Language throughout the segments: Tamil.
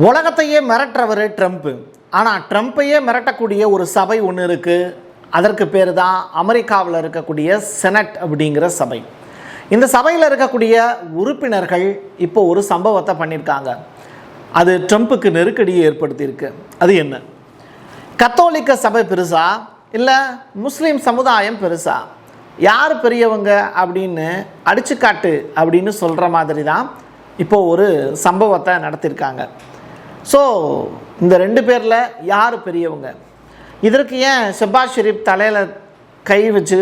உலகத்தையே மிரட்டுறவர் ட்ரம்ப்பு. ஆனால் ட்ரம்ப்பையே மிரட்டக்கூடிய ஒரு சபை ஒன்று இருக்குது. அதற்கு பேர் தான் அமெரிக்காவில் இருக்கக்கூடிய செனட் அப்படிங்கிற சபை. இந்த சபையில் இருக்கக்கூடிய உறுப்பினர்கள் இப்போ ஒரு சம்பவத்தை பண்ணியிருக்காங்க. அது ட்ரம்ப்புக்கு நெருக்கடியை ஏற்படுத்தியிருக்கு. அது என்ன? கத்தோலிக்க சபை பெருசா இல்லை முஸ்லீம் சமுதாயம் பெருசா, யார் பெரியவங்க அப்படின்னு அடிச்சுக்காட்டு அப்படின்னு சொல்கிற மாதிரி தான் இப்போது ஒரு சம்பவத்தை நடத்தியிருக்காங்க. ஸோ இந்த ரெண்டு பேரில் யார் பெரியவங்க? இதற்கு ஏன் ஷெபாஸ் ஷெரீப் தலையில் கை வச்சு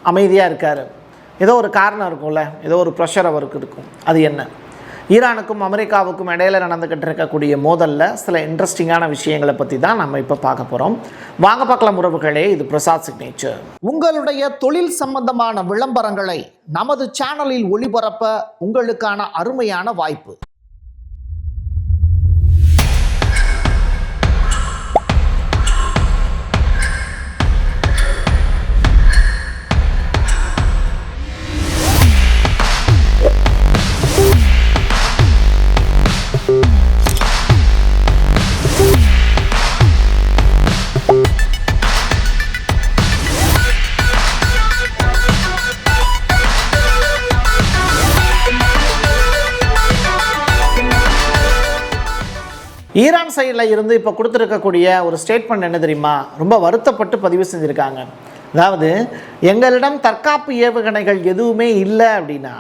அமைதியாக இருக்கார்? ஏதோ ஒரு காரணம் இருக்கும்ல, ஏதோ ஒரு ப்ரெஷர் அவருக்கு இருக்கும். அது என்ன? ஈரானுக்கும் அமெரிக்காவுக்கும் இடையில் நடந்துக்கிட்டு இருக்கக்கூடிய மோதலில் சில இன்ட்ரெஸ்டிங்கான விஷயங்களை பற்றி தான் நம்ம இப்போ பார்க்க போகிறோம். வாங்க பார்க்கலாம் உறவுகளே. இது பிரசாத் சிக்னேச்சர். உங்களுடைய தொழில் சம்பந்தமான விளம்பரங்களை நமது சேனலில் ஒளிபரப்ப உங்களுக்கான அருமையான வாய்ப்பு. ஈரான் சைடில் இருந்து இப்போ கொடுத்துருக்கக்கூடிய ஒரு ஸ்டேட்மெண்ட் என்ன தெரியுமா? ரொம்ப வருத்தப்பட்டு பதிவு செஞ்சுருக்காங்க. அதாவது, எங்களிடம் தற்காப்பு ஏவுகணைகள் எதுவுமே இல்லை அப்படின்னா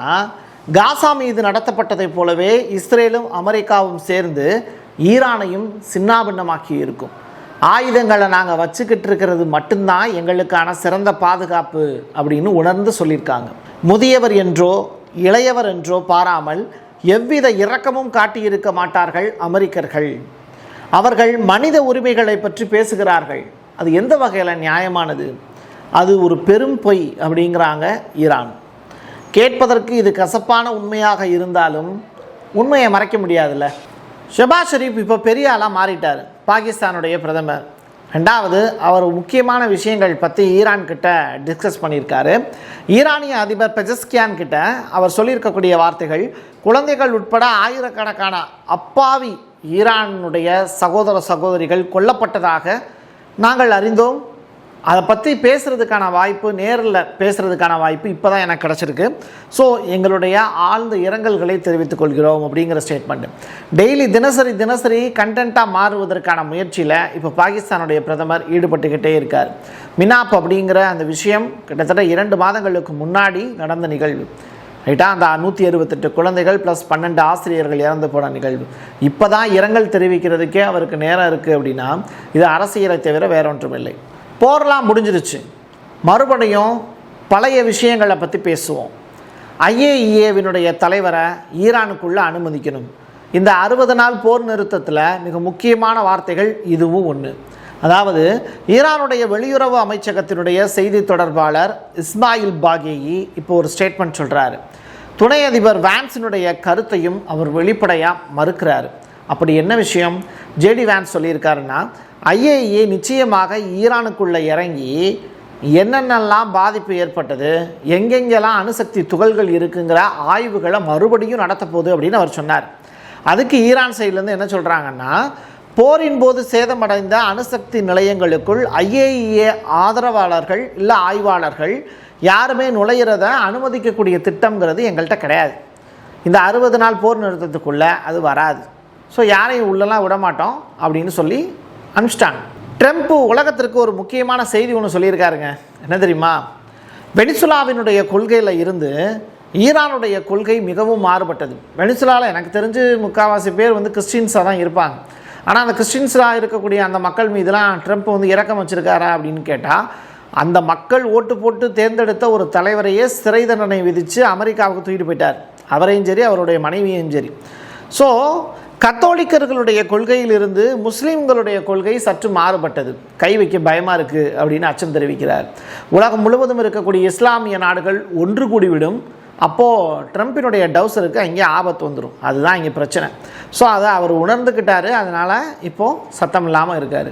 காசா மீது நடத்தப்பட்டதை போலவே இஸ்ரேலும் அமெரிக்காவும் சேர்ந்து ஈரானையும் சின்னாபின்னமாக்கி இருக்கும். ஆயுதங்களை நாங்கள் வச்சுக்கிட்டு இருக்கிறது மட்டும்தான் எங்களுக்கான சிறந்த பாதுகாப்பு அப்படின்னு உணர்ந்து சொல்லியிருக்காங்க. முதியவர் என்றோ இளையவர் என்றோ பாராமல் எவ்வித இரக்கமும் காட்டியிருக்க மாட்டார்கள் அமெரிக்கர்கள். அவர்கள் மனித உரிமைகளை பற்றி பேசுகிறார்கள். அது எந்த வகையில் நியாயமானது? அது ஒரு பெரும் பொய் அப்படிங்கிறாங்க ஈரான். கேட்பதற்கு இது கசப்பான உண்மையாக இருந்தாலும் உண்மையை மறைக்க முடியாதுல்ல. ஷெபாஸ் ஷெரீப் இப்போ பெரிய ஆளாக மாறிட்டார், பாகிஸ்தானுடைய பிரதமர். ரெண்டாவது, அவர் முக்கியமான விஷயங்கள் பற்றி ஈரான் கிட்ட டிஸ்கஸ் பண்ணியிருக்காரு. ஈரானிய அதிபர் பெஜஸ்கியான் கிட்ட அவர் சொல்லியிருக்கக்கூடிய வார்த்தைகள், குழந்தைகள் உட்பட ஆயிரக்கணக்கான அப்பாவி ஈரானுடைய சகோதர சகோதரிகள் கொல்லப்பட்டதாக நாங்கள் அறிந்தோம். அதை பற்றி பேசுகிறதுக்கான வாய்ப்பு, நேரில் பேசுகிறதுக்கான வாய்ப்பு இப்போ தான் எனக்கு கிடச்சிருக்கு. ஸோ எங்களுடைய ஆழ்ந்த இரங்கல்களை தெரிவித்துக் கொள்கிறோம் அப்படிங்கிற ஸ்டேட்மெண்ட். டெய்லி தினசரி கண்டென்ட்டாக மாறுவதற்கான முயற்சியில் இப்போ பாகிஸ்தானுடைய பிரதமர் ஈடுபட்டுக்கிட்டே இருக்கார். மினாப் அப்படிங்கிற அந்த விஷயம் கிட்டத்தட்ட 2 மாதங்களுக்கு முன்னாடி நடந்த நிகழ்வு. ரைட்டா? அந்த 168 குழந்தைகள் ப்ளஸ் 12 ஆசிரியர்கள் இறந்து போன நிகழ்வு. இப்போ தான் இரங்கல் தெரிவிக்கிறதுக்கே அவருக்கு நேரம் இருக்குது அப்படின்னா இது அரசியலை தவிர வேற ஒன்றும் இல்லை. போர்லாம் முடிஞ்சிருச்சு, மறுபடியும் பழைய விஷயங்களை பற்றி பேசுவோம். IAEAவினுடைய தலைவரை ஈரானுக்குள்ளே அனுமதிக்கணும். இந்த 60 நாள் போர் நிறுத்தத்தில் மிக முக்கியமான வார்த்தைகள் இதுவும் ஒன்று. அதாவது, ஈரானுடைய வெளியுறவு அமைச்சகத்தினுடைய செய்தி தொடர்பாளர் இஸ்மாயில் பாகேயி இப்போ ஒரு ஸ்டேட்மெண்ட் சொல்கிறாரு. துணை அதிபர் வான்ஸினுடைய கருத்தையும் அவர் வெளிப்படையாக மறுக்கிறார். அப்படி என்ன விஷயம் ஜேடி வான்ஸ் சொல்லியிருக்காருன்னா, IAEA நிச்சயமாக ஈரானுக்குள்ளே இறங்கி என்னென்னலாம் பாதிப்பு ஏற்பட்டது, எங்கெங்கெல்லாம் அணுசக்தி துகள்கள் இருக்குங்கிற ஆய்வுகளை மறுபடியும் நடத்த போகுது அப்படின்னு அவர் சொன்னார். அதுக்கு ஈரான் சைட்லேருந்து என்ன சொல்கிறாங்கன்னா, போரின் போது சேதமடைந்த அணுசக்தி நிலையங்களுக்குள் IAEA ஆதரவாளர்கள் இல்லை ஆய்வாளர்கள் யாருமே நுழையிறத அனுமதிக்கக்கூடிய திட்டங்கிறது எங்கள்கிட்ட கிடையாது. இந்த 60 நாள் போர் நிறுத்தத்துக்குள்ளே அது வராது. ஸோ யாரையும் உள்ளெல்லாம் விடமாட்டோம் அப்படின்னு சொல்லி அனுப்பிச்சிட்டாங்க. ட்ரம்ப்பு உலகத்திற்கு ஒரு முக்கியமான செய்தி ஒன்று சொல்லியிருக்காருங்க. என்ன தெரியுமா? வெனிசுலாவினுடைய கொள்கையில் இருந்து ஈரானுடைய கொள்கை மிகவும் மாறுபட்டது. வெனிசுலாவில் எனக்கு தெரிஞ்சு முக்கால்வாசி பேர் கிறிஸ்டின்ஸாக தான் இருப்பாங்க. ஆனால் அந்த கிறிஸ்டின்ஸாக இருக்கக்கூடிய அந்த மக்கள் மீதுலாம் ட்ரம்ப் இரக்கம் வச்சுருக்காரா அப்படின்னு கேட்டால், அந்த மக்கள் ஓட்டு போட்டு தேர்ந்தெடுத்த ஒரு தலைவரையே சிறை தண்டனை விதித்து அமெரிக்காவுக்கு தூக்கிட்டு போயிட்டார். அவரையும் சரி அவருடைய மனைவியையும் சரி. ஸோ கத்தோலிக்கர்களுடைய கொள்கையிலிருந்து முஸ்லீம்களுடைய கொள்கை சற்று மாறுபட்டது. கை வைக்க பயமாக இருக்குது அப்படின்னு அச்சம் தெரிவிக்கிறார். உலகம் முழுவதும் இருக்கக்கூடிய இஸ்லாமிய நாடுகள் ஒன்று கூடிவிடும். அப்போது ட்ரம்பினுடைய டவுசருக்கு அங்கே ஆபத்து வந்துடும். அதுதான் இங்கே பிரச்சனை. ஸோ அதை அவர் உணர்ந்துக்கிட்டார். அதனால் இப்போது சத்தம் இல்லாமல் இருக்கார்.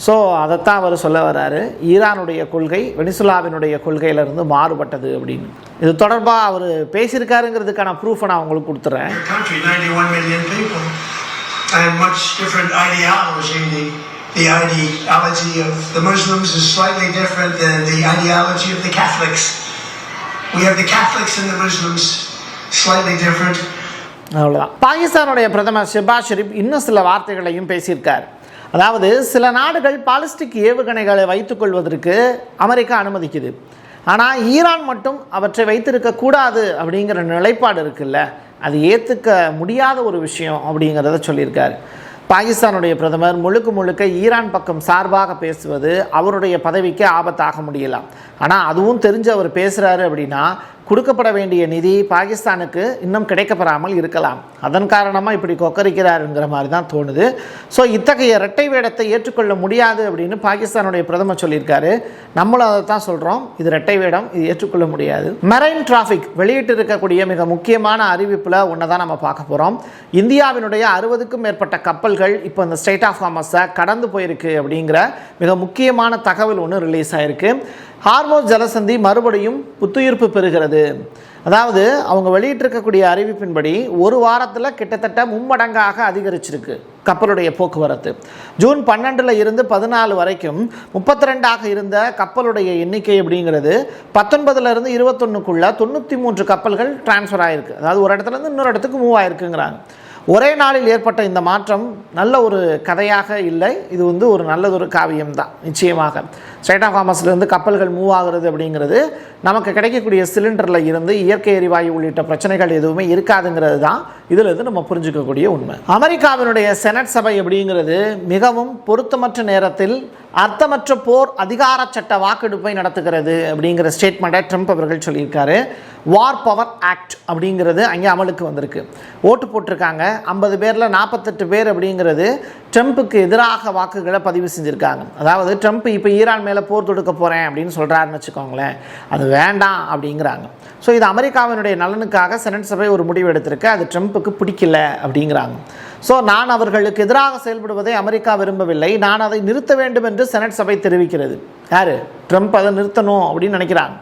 ஸோ அதைத்தான் அவர் சொல்ல வர்றாரு. ஈரானுடைய கொள்கை வெனிசுலாவினுடைய கொள்கையிலிருந்து மாறுபட்டது அப்படின்னு. இது தொடர்பாக அவர் பேசியிருக்காருங்கிறதுக்கான ப்ரூஃபை நான் உங்களுக்கு கொடுத்துட்றேன். and much different ideology. The ideology of the Muslims is slightly different than the ideology of the Catholics. We have the Catholics and the Muslims slightly different. அவ்வளோதான். பாகிஸ்தானுடைய பிரதமர் ஷெபாஸ் ஷெரீப் இன்னும் சில வார்த்தைகளையும் பேசியிருக்கார். அதாவது சில நாடுகள் பாலிஸ்டிக் ஏவுகணைகளை வைத்துக்கொள்வதற்கு அமெரிக்கா அனுமதிக்குது, ஆனால் ஈரான் மட்டும் அவற்றை வைத்திருக்கக்கூடாது அப்படிங்கிற நிலைப்பாடு இருக்குல்ல, அது ஏற்றுக்க முடியாத ஒரு விஷயம் அப்படிங்கிறத சொல்லியிருக்காரு. பாகிஸ்தானுடைய பிரதமர் முழுக்க ஈரான் பக்கம் சார்பாக பேசுவது அவருடைய பதவிக்கு ஆபத்தாக முடியலாம். ஆனால் அதுவும் தெரிஞ்சு அவர் பேசுகிறாரு அப்படின்னா கொடுக்கப்பட வேண்டிய நிதி பாகிஸ்தானுக்கு இன்னும் கிடைக்கப்பெறாமல் இருக்கலாம். அதன் காரணமாக இப்படி கொக்கரிக்கிறாருங்கிற மாதிரி தான் தோணுது. ஸோ இத்தகைய இரட்டை வேடத்தை ஏற்றுக்கொள்ள முடியாது அப்படின்னு பாகிஸ்தானுடைய பிரதமர் சொல்லியிருக்காரு. நம்மளும் அதை தான் சொல்கிறோம், இது இரட்டை வேடம், இது ஏற்றுக்கொள்ள முடியாது. மெரைன் டிராஃபிக் வெளியிட்டு இருக்கக்கூடிய மிக முக்கியமான அறிவிப்பில் ஒன்று தான் நம்ம பார்க்க போகிறோம். இந்தியாவினுடைய 60க்கும் மேற்பட்ட கப்பல்கள் இப்போ இந்த ஸ்ட்ரெய்ட் ஆஃப் ஹார்மஸை கடந்து போயிருக்கு அப்படிங்கிற மிக முக்கியமான தகவல் ஒன்று ரிலீஸ் ஆகிருக்கு. ஹார்மோஸ் ஜலசந்தி மறுபடியும் புத்துயிர்ப்பு பெறுகிறது. அதாவது அவங்க வெளியிட்டிருக்கக்கூடிய அறிவிப்பின்படி ஒரு வாரத்தில் கிட்டத்தட்ட மும்மடங்காக அதிகரிச்சிருக்கு கப்பலுடைய போக்குவரத்து. ஜூன் 12 இருந்து 14 வரைக்கும் 32 இருந்த கப்பலுடைய எண்ணிக்கை அப்படிங்கிறது 19 இருந்து 21க்குள்ள 93 கப்பல்கள் டிரான்ஸ்ஃபர் ஆகிருக்கு. அதாவது ஒரு இடத்துலேருந்து இன்னொரு இடத்துக்கு மூவ் ஆகிருக்குங்கிறாங்க. ஒரே நாளில் ஏற்பட்ட இந்த மாற்றம் நல்ல ஒரு கதையாக இல்லை, இது ஒரு நல்லதொரு காவியம்தான். நிச்சயமாக ஸ்ட்ரெய்ட் ஆஃப் ஹார்மஸ்லேருந்து கப்பல்கள் மூவ் ஆகிறது அப்படிங்கிறது நமக்கு கிடைக்கக்கூடிய சிலிண்டரில் இருந்து இயற்கை எரிவாயு உள்ளிட்ட பிரச்சனைகள் எதுவுமே இருக்காதுங்கிறது தான் இதிலிருந்து நம்ம புரிஞ்சுக்கக்கூடிய உண்மை. அமெரிக்காவினுடைய செனட் சபை அப்படிங்கிறது மிகவும் பொருத்தமற்ற நேரத்தில் அர்த்தமற்ற போர் அதிகார சட்ட வாக்கெடுப்பை நடத்துகிறது அப்படிங்கிற ஸ்டேட்மெண்ட்டை ட்ரம்ப் அவர்கள் சொல்லியிருக்காரு. வார் பவர் ஆக்ட் அப்படிங்கிறது அங்கே அமலுக்கு வந்திருக்கு. ஓட்டு போட்டிருக்காங்க. 50 பேரில் 48 பேர் அப்படிங்கிறது ட்ரம்ப்புக்கு எதிராக வாக்குகளை பதிவு செஞ்சுருக்காங்க. அதாவது ட்ரம்ப் இப்போ ஈரான் மேலே போர் தொடுக்க போகிறேன் அப்படின்னு சொல்கிறாருன்னு வச்சுக்கோங்களேன், அது வேண்டாம் அப்படிங்கிறாங்க. ஸோ இது அமெரிக்காவினுடைய நலனுக்காக செனட் சபை ஒரு முடிவு எடுத்திருக்கு, அது ட்ரம்ப்புக்கு பிடிக்கல அப்படிங்கிறாங்க. ஸோ நான் அவர்களுக்கு எதிராக செயல்படுவதை அமெரிக்கா விரும்பவில்லை, நான் அதை நிறுத்த வேண்டும் என்று செனட் சபை தெரிவிக்கிறது. யார்? ட்ரம்ப் அதை நிறுத்தணும் அப்படின்னு நினைக்கிறாங்க.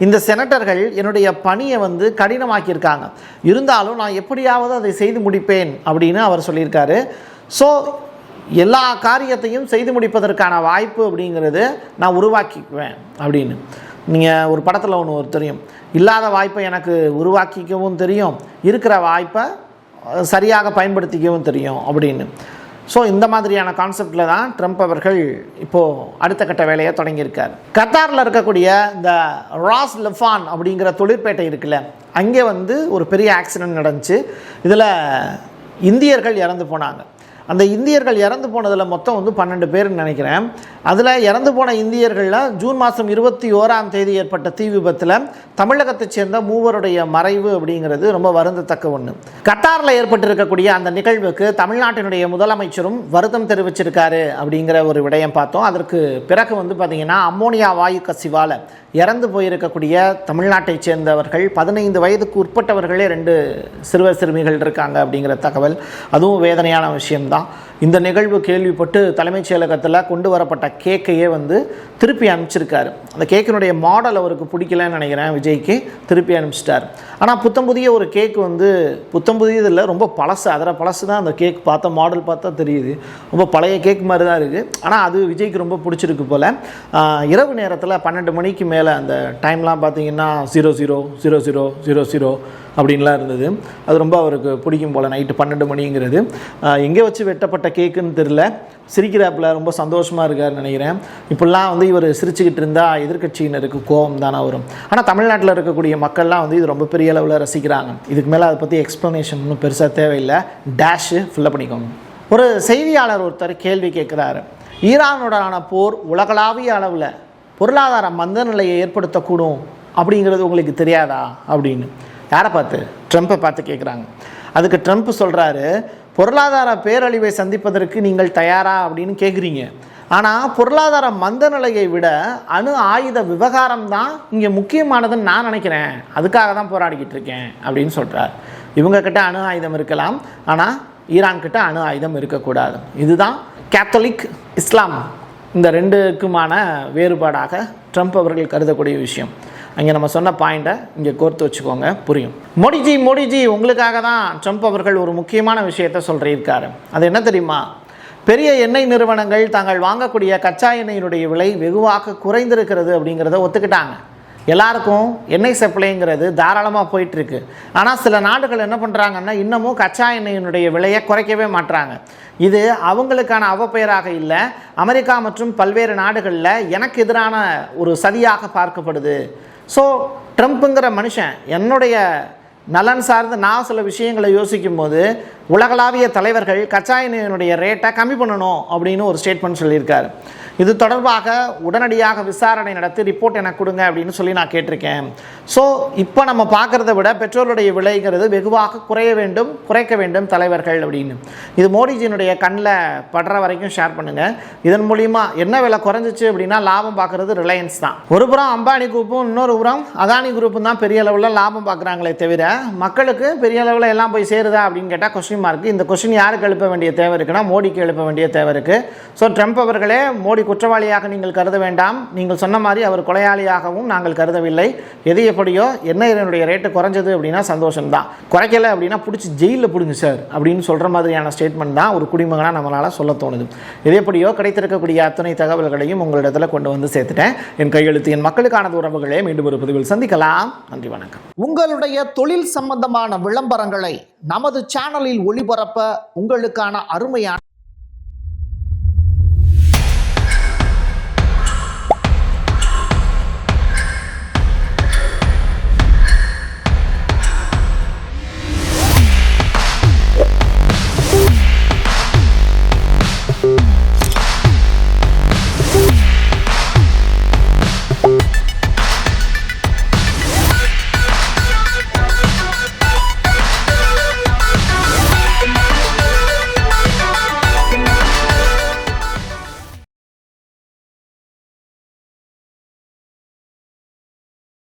இந்த செனட்டர்கள் என்னுடைய பணியை கடினமாக்கியிருக்காங்க, இருந்தாலும் நான் எப்படியாவது அதை செய்து முடிப்பேன் அப்படின்னு அவர் சொல்லியிருக்காரு. ஸோ எல்லா காரியத்தையும் செய்து முடிப்பதற்கான வாய்ப்பு அப்படிங்கிறது நான் உருவாக்கிக்குவேன் அப்படின்னு. நீங்கள் ஒரு படத்தில் ஒன்று தெரியும், இல்லாத வாய்ப்பை எனக்கு உருவாக்கிக்கவும் தெரியும், இருக்கிற வாய்ப்பை சரியாக பயன்படுத்திக்கவும் தெரியும் அப்படின்னு. ஸோ இந்த மாதிரியான கான்செப்டில் தான் ட்ரம்ப் அவர்கள் இப்போது அடுத்த கட்ட வேலையை தொடங்கியிருக்கார். கத்தாரில் இருக்கக்கூடிய இந்த ராஸ் லெஃபான் அப்படிங்கிற தொழிற்பேட்டை இருக்குல்ல, அங்கே ஒரு பெரிய ஆக்சிடெண்ட் நடந்துச்சு. இதில் இந்தியர்கள் இறந்து போனாங்க. அந்த இந்தியர்கள் இறந்து போனதில் மொத்தம் 12 பேர்னு நினைக்கிறேன். அதில் இறந்து போன இந்தியர்களில் ஜூன் மாதம் 21 ஏற்பட்ட தீ விபத்தில் தமிழகத்தைச் சேர்ந்த 3 மறைவு அப்படிங்கிறது ரொம்ப வருந்தத்தக்க ஒன்று. கத்தாரில் ஏற்பட்டிருக்கக்கூடிய அந்த நிகழ்வுக்கு தமிழ்நாட்டினுடைய முதலமைச்சரும் வருத்தம் தெரிவிச்சிருக்காரு அப்படிங்கிற ஒரு விடயம் பார்த்தோம். அதற்கு பிறகு பார்த்திங்கன்னா அம்மோனியா வாயு கசிவால் இறந்து போயிருக்கக்கூடிய தமிழ்நாட்டைச் சேர்ந்தவர்கள் 15 வயதுக்கு உட்பட்டவர்களே 2 சிறுவர் சிறுமிகள் இருக்காங்க அப்படிங்கிற தகவல், அதுவும் வேதனையான விஷயம்தான். இந்த நிகழ்வு கேள்விப்பட்டு தலைமைச் செயலகத்தில் கொண்டு வரப்பட்ட கேக்கையே திருப்பி அனுப்பிச்சிருக்காரு. அந்த கேக்கினுடைய மாடல் அவருக்கு பிடிக்கலன்னு நினைக்கிறேன், விஜய்க்கு திருப்பி அனுப்பிச்சிட்டார். ஆனால் புத்தம் புதிய ஒரு கேக் புத்தம் புதியது இல்லை, ரொம்ப பழசு, அதில் பழசு தான். அந்த கேக் பார்த்தா மாடல் பார்த்தா தெரியுது, ரொம்ப பழைய கேக் மாதிரி தான் இருக்குது. ஆனால் அது விஜய்க்கு ரொம்ப பிடிச்சிருக்கு போல். இரவு நேரத்தில் 12 மணிக்கு மேலே அந்த டைம்லாம் பார்த்திங்கன்னா 000000 அப்படின்லாம் இருந்தது. அது ரொம்ப அவருக்கு பிடிக்கும் போல். நைட்டு 12 மணிங்கிறது எங்கே வச்சு வெட்டப்பட்ட கேக்குன்னு தெரில, சிரிக்கிறாப்பில் ரொம்ப சந்தோஷமாக இருக்காருன்னு நினைக்கிறேன். இப்படிலாம் இவர் சிரிச்சுக்கிட்டு இருந்தால் எதிர்கட்சியினருக்கு கோபம் தானே வரும். ஆனால் தமிழ்நாட்டில் இருக்கக்கூடிய மக்கள்லாம் இது ரொம்ப பெரிய அளவில் ரசிக்கிறாங்க. இதுக்கு மேலே அதை பற்றி எக்ஸ்ப்ளனேஷன் ஒன்றும் பெருசாக தேவையில்லை, டேஷு ஃபில்லப் பண்ணிக்கோங்க. ஒரு செய்தியாளர் ஒருத்தர் கேள்வி கேட்குறாரு, ஈரானுடனான போர் உலகளாவிய அளவில் பொருளாதார மந்த நிலையை ஏற்படுத்தக்கூடும் அப்படிங்கிறது உங்களுக்கு தெரியாதா அப்படின்னு. யாரை பார்த்து? ட்ரம்ப்பை பார்த்து கேட்குறாங்க. அதுக்கு ட்ரம்ப் சொல்கிறாரு, பொருளாதார பேரழிவை சந்திப்பதற்கு நீங்கள் தயாரா அப்படின்னு கேட்குறீங்க, ஆனால் பொருளாதார மந்த நிலையை விட அணு ஆயுத விவகாரம் தான் இங்கே முக்கியமானதுன்னு நான் நினைக்கிறேன், அதுக்காக தான் போராடிக்கிட்டு இருக்கேன் அப்படின்னு சொல்கிறார். இவங்கக்கிட்ட அணு ஆயுதம் இருக்கலாம், ஆனால் ஈரான்கிட்ட அணு ஆயுதம் இருக்கக்கூடாது. இதுதான் கேத்தலிக் இஸ்லாம் இந்த 2க்குமான வேறுபாடாக ட்ரம்ப் அவர்கள் கருதக்கூடிய விஷயம். அங்கே நம்ம சொன்ன பாயிண்ட்டை இங்கே கோர்த்து வச்சுக்கோங்க, புரியும். மோடிஜி உங்களுக்காக தான் ட்ரம்ப் அவர்கள் ஒரு முக்கியமான விஷயத்தை சொல்லியிருக்காரு. அது என்ன தெரியுமா? பெரிய எண்ணெய் நிறுவனங்கள் தாங்கள் வாங்கக்கூடிய கச்சா எண்ணெயினுடைய விலை வெகுவாக குறைந்திருக்கிறது அப்படிங்கிறத ஒத்துக்கிட்டாங்க. எல்லாருக்கும் எண்ணெய் சப்ளைங்கிறது தாராளமாக போயிட்டுருக்கு. ஆனால் சில நாடுகள் என்ன பண்ணுறாங்கன்னா இன்னமும் கச்சா எண்ணெயினுடைய விலையை குறைக்கவே மாட்டுறாங்க. இது அவங்களுக்கான அவப்பெயராக இல்லை, அமெரிக்கா மற்றும் பல்வேறு நாடுகளில் எனக்கு எதிரான ஒரு சதியாக பார்க்கப்படுது. ஸோ ட்ரம்ப்புங்கிற மனுஷன் என்னுடைய நலன் சார்ந்து நான் சில விஷயங்களை யோசிக்கும் போது உலகளாவிய தலைவர்கள் கச்சா எண்ணெயினுடைய ரேட்டை கம்மி பண்ணணும் அப்படின்னு ஒரு ஸ்டேட்மெண்ட் சொல்லியிருக்காரு. இது தொடர்பாக உடனடியாக விசாரணை நடத்தி ரிப்போர்ட் எனக்கு கொடுங்க அப்படின்னு சொல்லி நான் கேட்டிருக்கேன். ஸோ இப்போ நம்ம பார்க்குறத விட பெட்ரோலுடைய விலைங்கிறது வெகுவாக குறைக்க வேண்டும் தலைவர்கள் அப்படின்னு. இது மோடிஜியினுடைய கண்ணில் படுற வரைக்கும் ஷேர் பண்ணுங்கள். இதன் மூலிமா என்ன விலை குறைஞ்சிச்சு அப்படின்னா லாபம் பார்க்குறது ரிலையன்ஸ் தான். ஒரு புறம் அம்பானி குரூப்பும் இன்னொரு புறம் அதானி குரூப்பும் தான் பெரிய அளவில் லாபம் பார்க்குறாங்களே தவிர மக்களுக்கு பெரிய அளவில் எல்லாம் போய் சேருதா அப்படின்னு கேட்டால் கொஸ்டின் மார்க். இந்த கொஸ்டின் யாருக்கு எழுப்ப வேண்டிய தேவை இருக்குன்னா மோடிக்கு எழுப்ப வேண்டிய தேவை இருக்குது. ஸோ ட்ரம்ப் அவர்களே, மோடி குற்றவாளியாக நீங்கள் கருத வேண்டாம். நீங்கள் சொன்ன மாதிரி அவர் கொலையாளியாகவும் நாங்கள் கருதவில்லை. எது எப்படியோ எண்ணெயினுடைய ரேட்டு குறைஞ்சது அப்படின்னா சந்தோஷம்தான். குறைக்கலை அப்படின்னா பிடிச்சி ஜெயிலில் பிடிங்க சார் அப்படின்னு சொல்கிற மாதிரியான ஸ்டேட்மெண்ட் தான் ஒரு குடிமகனாக நம்மளால் சொல்ல தோணுது. எது எப்படியோ கிடைத்திருக்கக்கூடிய அத்தனை தகவல்களையும் உங்களிடத்தில் கொண்டு வந்து சேர்த்துட்டேன். என் கையெழுத்து என் மக்களுக்கான உறவுகளே, மீண்டும் ஒரு பதிவில் சந்திக்கலாம். நன்றி, வணக்கம். உங்களுடைய தொழில் சம்பந்தமான விளம்பரங்களை நமது சேனலில் ஒளிபரப்ப உங்களுக்கான அருமையான